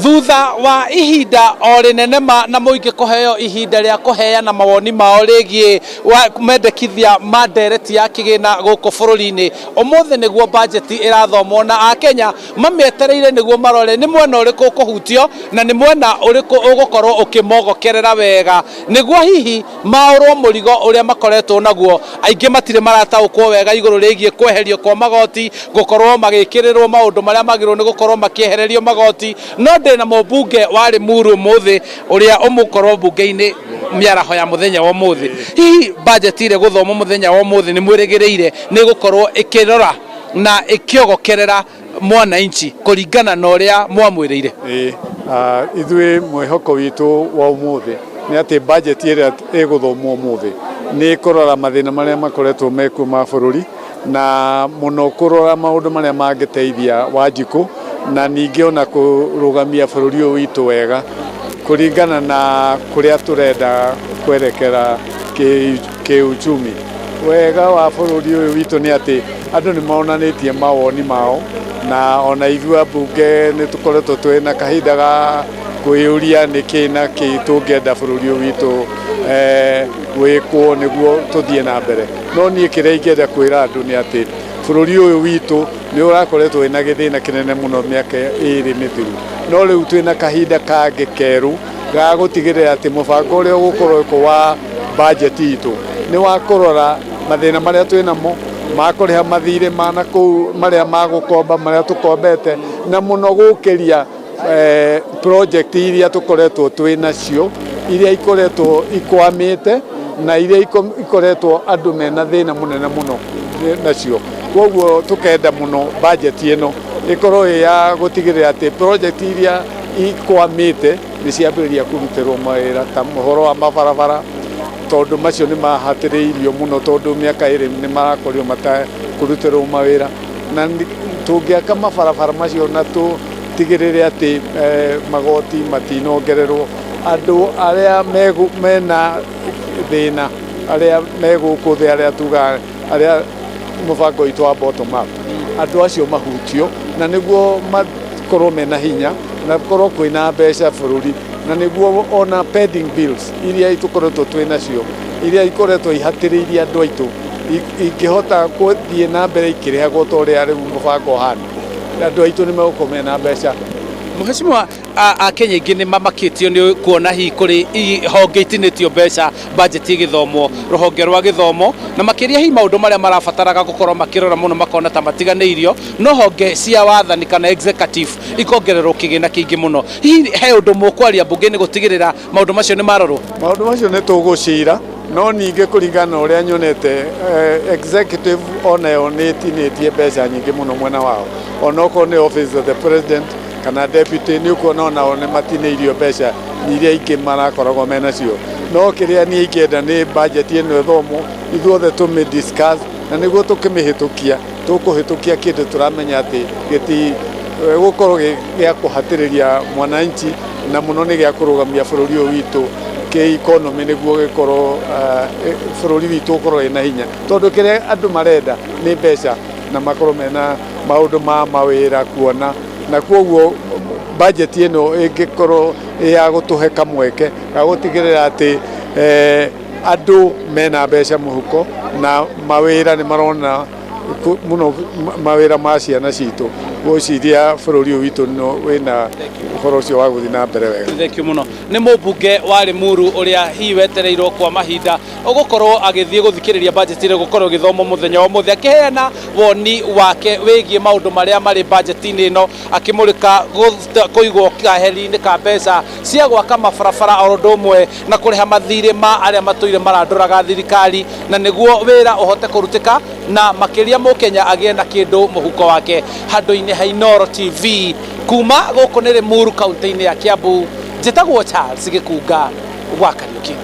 Thutha wa ihinda o rinene na muingi kuheo ihinda ria kuheana mawoni mao rigie mendekithia ma ndereti ya kigina guku bururi-ini, umuthi niguo budget irathomwo na Akenya mamietereire niguo marore ni mwena uriku kuhutio na ni mwena uriku ugukorwo ukimogokerera wega niguo hihi maurwo murigo uria makoretwo naguo aingi matire marataukwo wega iguru rigie kweherio kwa magoti, gukorwo magikirirwo maundu maria magirwo ni gukorwo makiehererio magoti. No ndina mubunge wa Limuru muthi uria umukorwo bunge-ini miaraho ya muthenya wa muthi, hihi budget ire guthomwo muthenya wa muthi ni mwirigireire ni gukorwo ikirora na ikiogokerera mwananchi kuringana na uria mwamwirire? Ithwe mwihoko witu wa umuthi ni ati budget ire iguthomwo umuthi ni kurora mathina maria makoretwo meku ma bururi na muno kurora maundu maria mangiteithia Wanjiku na ningi ona kurugamia bururi uyu witu wega kuringana na kuria turenda kwerekera kiuchumi. Wega wa bururi uyu witu ni ati andu ni maonanitie mawoni mao na ona ithua bunge ni tukoretwo twina kahinda ga kwiuria niki na ki tungenda bururi uyu witu wikwo niguo tuthie na mbere. No nie kiria ingenda kwira andu ni ati bururi uyu witu ni urakoretwo wina githina kinene muno miaka iri mithiru, no riu twina kahinda kangi keru ga gutigirira ati mubango uria ugukorwo ko wa budget itu ni wa kurora mathina maria twinamo makuriha mathire mana ku maria magukomba maria tukombete na muno gukiria project iria tukoretwo twinacio iria ikoretwo ikwamite na iria ikoretwo andu mena thina munene muno nacio. Koguo tukenda muno budget ino ikorwo ya gutigirira ati project iria ikwamite ni ciambiriria kurutirwo mawira ta muhoro wa mabarabara, tondu macio ni mahatiriirio muno tondu miaka iri ni marakorio mata kurutirwo mawira na tungiaka mabarabara macio na tutigirire ati magoti matinongererwo andu aria mena thina aria meguku thi aria tuga aria mubango itu wa bottom up andu acio mahutio na niguo makorwo mena hinya na korwo kwina mbeca bururi na niguo ona pending bills iria itukoretwo twinacio iria ikoretwo ihatiriirie andu aitu ingihota kuthie na mbere ikirehagwo toria riu mubango hana andu aitu ni megukomena mbeca. Mheshimiwa, Akenya ingi ni mamakitio ni kuona hi kuri honge itinitio mbeca budget igithomwo ruhonge rwa githomo na makiria hi maundu maria marabataraga gukorwo makirora muno makona ta matiganeirio no honge cia wathani kana executive ikongererwo kigina kingi muno. Hihi he undu mukwaria bunge ni gutigirira maundu macio ni marorwo? Maundu macio ni tugucira no ninge kuringana uria nyonete executive onayo ni tinitie mbeca nyingi muno mwena wao onoko ni office of the president kana deputy ni uko nao ni matineirio mbeca iria ingi marakoragwo menacio. No kiria ni ingenda ni budget ino thomwo ithuothe tume discuss na niguo tukimihitukia tukuhitukia kindu turamenya ati giti gukorwo gia kuhatiriria mwananchi na muno ni gia kurugamia bururi uyu witu ki economy niguo gikorwo bururi witu ukorwo ina hinya tondu kiria andu marenda ni mbeca na makorwo mena maundu ma mawira kuona na koguo budget ino ingikorwo ya gutuhe kamweke ga gutigirira ati andu mena mbeca muhuko na mawira ni marona muno mawira ma ciana citu guciria bururi witu no wina uhoro ucio wa guthi na mbere wega. Thank you muno. Ni mubunge wa Limuru uria hi wetereirwo kwa mahinda ugukorwo agithie guthikiriria budget ire gukorwo githomo muthenya wa muthi akiheana woni wake wigie maundu maria mari budget-ini ino akimurika kuigwo kaheri-ini ka mbeca cia gwaka mabarabara oro umwe na kuriha mathire ma aria matuire maranduraga thirikari na niguo wira uhote kurutika na makiria mukenya agie na kindu muhuko wake. Handu-ini ha Inooro TV kuma guku ni Limuru kaunti-ini ya Kiambu, njitagwo Charles Gikunga gwa Kariuki.